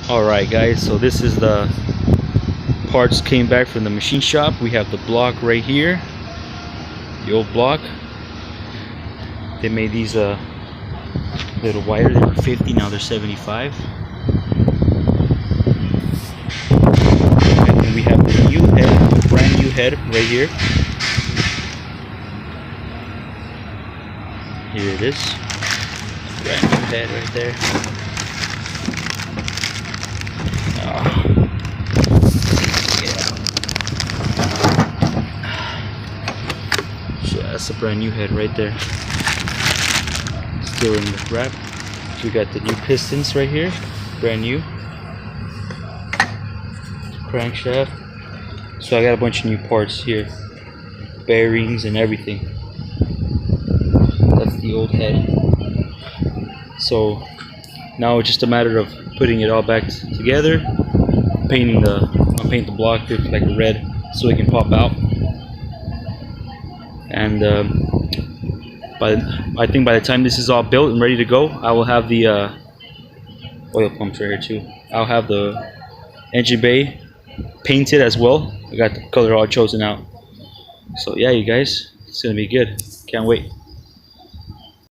Alright guys, so this is the parts came back from the machine shop. We have the block right here, the old block. They made these little wider. They were 50, now they're 75. And we have the new head, brand new head right here. Here it is, brand new head right there. That's a brand new head right there. Still in the wrap. So we got the new pistons right here, brand new. Crankshaft. So I got a bunch of new parts here, bearings and everything. That's the old head. So now it's just a matter of putting it all back together, painting I'll paint the block with like red so it can pop out. And I think by the time this is all built and ready to go, I will have the oil pumps right here too. I'll have the engine bay painted as well. I got the color all chosen out. So yeah, you guys, it's gonna be good. Can't wait.